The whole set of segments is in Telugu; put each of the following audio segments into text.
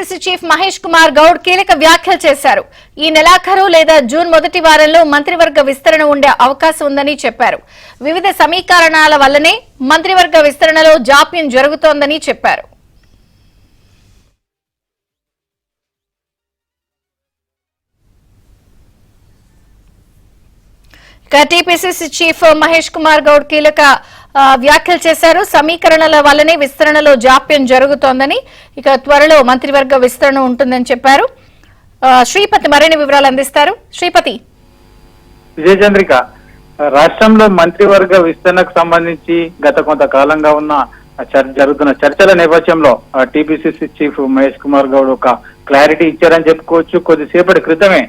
టీపీసీసీ చీఫ్ మహేష్ కుమార్ గౌడ్ కీలక వ్యాఖ్యలు చేశారు. ఈ నెలాఖరు లేదా జూన్ మొదటి వారంలో మంత్రివర్గ విస్తరణ ఉండే అవకాశం ఉందని చెప్పారు. వివిధ సమీకరణాల వల్లనే మంత్రివర్గ విస్తరణలో జాప్యం జరుగుతోందని చెప్పారు. టీపీసీసీ చీఫ్ మహేష్ కుమార్ గౌడ్ కీలక వ్యాఖ్యలు చేశారు. సమీకరణల వల్లనే విస్తరణలో జాప్యం జరుగుతోందని, ఇక త్వరలో మంత్రివర్గ విస్తరణ ఉంటుందని చెప్పారు. శ్రీపతి మరిన్ని వివరాలు అందిస్తారు. శ్రీపతి. విజయచంద్రిక, రాష్ట్రంలో మంత్రివర్గ విస్తరణకు సంబంధించి గత కొంతకాలంగా ఉన్న జరుగుతున్న చర్చల నేపథ్యంలో టీపీసీసీ చీఫ్ మహేష్ కుమార్ గౌడ్ ఒక క్లారిటీ ఇచ్చారని చెప్పుకోవచ్చు. కొద్దిసేపటి క్రితమే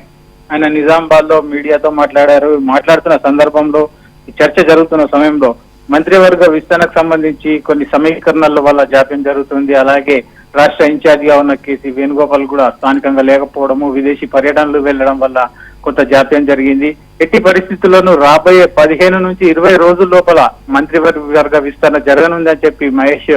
ఆయన నిజామాబాద్ లో మీడియాతో మాట్లాడుతున్న సందర్భంలో చర్చ జరుగుతున్న సమయంలో మంత్రివర్గ విస్తరణకు సంబంధించి కొన్ని సమీకరణల వల్ల జాప్యం జరుగుతుంది. అలాగే రాష్ట్ర ఇన్ఛార్జిగా ఉన్న కేసీ వేణుగోపాల్ కూడా స్థానికంగా లేకపోవడము, విదేశీ పర్యటనలు వెళ్లడం వల్ల కొంత జాప్యం జరిగింది. ఎట్టి పరిస్థితుల్లోనూ రాబోయే 15 నుంచి 20 రోజుల లోపల మంత్రివర్గ విస్తరణ జరగనుందని చెప్పి మహేష్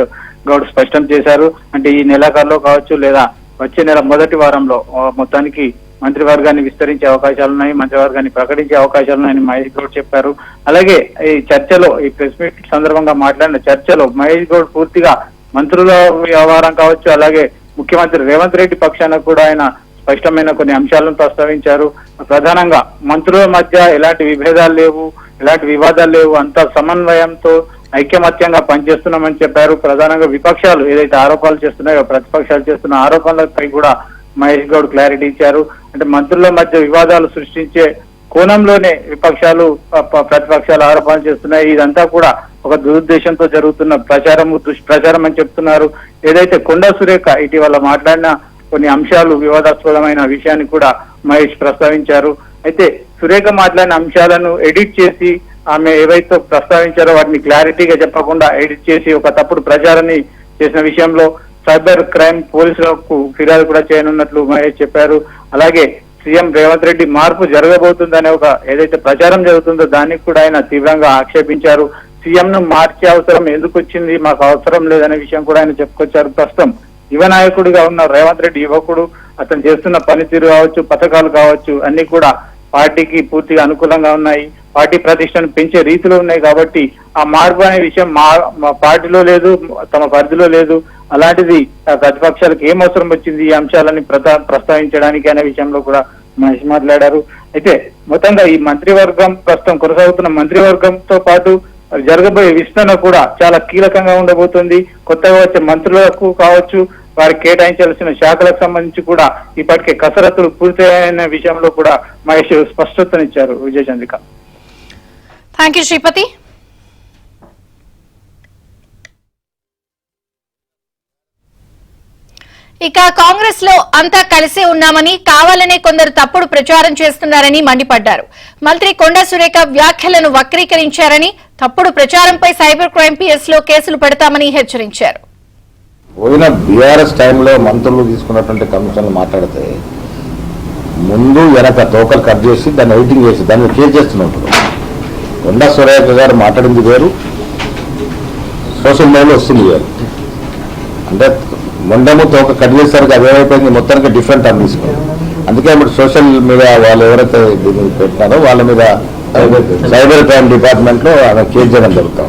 గౌడ్ స్పష్టం చేశారు. అంటే ఈ నెలాఖరులో కావచ్చు లేదా వచ్చే నెల మొదటి వారంలో మొత్తానికి మంత్రివర్గాన్ని విస్తరించే అవకాశాలున్నాయి, మంత్రివర్గాన్ని ప్రకటించే అవకాశాలున్నాయని మహేష్ గౌడ్ చెప్పారు. అలాగే ఈ చర్చలో, ఈ ప్రెస్ మీట్ సందర్భంగా మాట్లాడిన చర్చలో మహేష్ గౌడ్ పూర్తిగా మంత్రుల వ్యవహారం కావచ్చు, అలాగే ముఖ్యమంత్రి రేవంత్ రెడ్డి పక్షాన కూడా ఆయన స్పష్టమైన కొన్ని అంశాలను ప్రస్తావించారు. ప్రధానంగా మంత్రుల మధ్య ఎలాంటి విభేదాలు లేవు, ఎలాంటి వివాదాలు లేవు, అంతా సమన్వయంతో ఐకమత్యంగా పనిచేస్తున్నామని చెప్పారు. ప్రధానంగా విపక్షాలు ఏదైతే ఆరోపణలు చేస్తున్నాయో, ప్రతిపక్షాలు చేస్తున్న ఆరోపణలపై కూడా మహేష్ గౌడ్ క్లారిటీ ఇచ్చారు. అంటే మంత్రుల మధ్య వివాదాలు సృష్టించే కోణంలోనే విపక్షాలు ప్రతిపక్షాలు ఆరోపణలు చేస్తున్నాయి. ఇదంతా కూడా ఒక దురుద్దేశంతో జరుగుతున్న దుష్ప్రచారం అని చెప్తున్నారు. ఏదైతే కొండా సురేఖ ఇటీవల మాట్లాడిన కొన్ని అంశాలు వివాదాస్పదమైన విషయాన్ని కూడా మహేష్ ప్రస్తావించారు. అయితే సురేఖ మాట్లాడిన అంశాలను ఎడిట్ చేసి ఆమె ఏవైతే ప్రస్తావించారో వాటిని క్లారిటీగా చెప్పకుండా ఎడిట్ చేసి ఒక తప్పుడు ప్రచారాన్ని చేసిన విషయంలో సైబర్ క్రైమ్ పోలీసులకు ఫిర్యాదు కూడా చేయనున్నట్లు మహేష్ చెప్పారు. అలాగే సీఎం రేవంత్ రెడ్డి మార్పు జరగబోతుందనే ఒక ఏదైతే ప్రచారం జరుగుతుందో దానికి కూడా ఆయన తీవ్రంగా ఆక్షేపించారు. సీఎం ను మార్చే అవసరం ఎందుకు వచ్చింది, మాకు అవసరం లేదనే విషయం కూడా ఆయన చెప్పుకొచ్చారు. ప్రస్తుతం యువ నాయకుడిగా ఉన్న రేవంత్ రెడ్డి యువకుడు, అతను చేస్తున్న పనితీరు కావచ్చు, పథకాలు కావచ్చు, అన్ని కూడా పార్టీకి పూర్తిగా అనుకూలంగా ఉన్నాయి, పార్టీ ప్రతిష్టను పెంచే రీతిలో ఉన్నాయి. కాబట్టి ఆ మార్పు అనే విషయం మా పార్టీలో లేదు, తమ పరిధిలో లేదు. అలాంటిది ప్రతిపక్షాలకు ఏం అవసరం వచ్చింది ఈ అంశాలని ప్రస్తావించడానికి అనే విషయంలో కూడా మహేష్ మాట్లాడారు. అయితే మొత్తంగా ఈ మంత్రివర్గం, ప్రస్తుతం కొనసాగుతున్న మంత్రివర్గంతో పాటు జరగబోయే విస్తరణ కూడా చాలా కీలకంగా ఉండబోతుంది. కొత్తగా వచ్చే మంత్రులకు కావచ్చు, వారికి కేటాయించాల్సిన శాఖలకు సంబంధించి కూడా ఇప్పటికే కసరత్తులు పూర్తయిన విషయంలో కూడా మహేష్ స్పష్టతనిచ్చారు. విజయచంద్రిక. Thank you Sripathi. ఇక కాంగ్రెస్ లో అంతా కలిసే ఉన్నామని, కావాలనే కొందరు తప్పుడు ప్రచారం చేస్తున్నారని మండిపడ్డారు. మంత్రి కొండా సురేఖ వ్యాఖ్యలను వక్రీకరించారని, తప్పుడు ప్రచారంపై సైబర్ క్రైమ్ పిఎస్ లో కేసులు పెడతామని హెచ్చరించారు. పోయిన బీఆర్ఎస్ టైంలో మంత్రులు తీసుకున్నటువంటి కమిషన్లు మాట్లాడితే ముందు వెనక తోకలు కట్ చేసి దాన్ని ఎడిటింగ్ చేసి దాన్ని కేసు చేస్తున్నట్టు. కొండా సురేఖ గారు మాట్లాడింది వేరు, సోషల్ మీడియాలో వస్తుంది వేరు. అంటే మొండము తోక కట్ చేసేసరికి అదేమైపోయింది, మొత్తానికి డిఫరెంట్ అని తీసుకున్నాం. అందుకే ఇప్పుడు సోషల్ మీడియా వాళ్ళు ఎవరైతే దీన్ని పెట్టినారో వాళ్ళ మీద సైబర్ క్రైమ్ డిపార్ట్మెంట్లో కేసు చేయడం జరుగుతాం.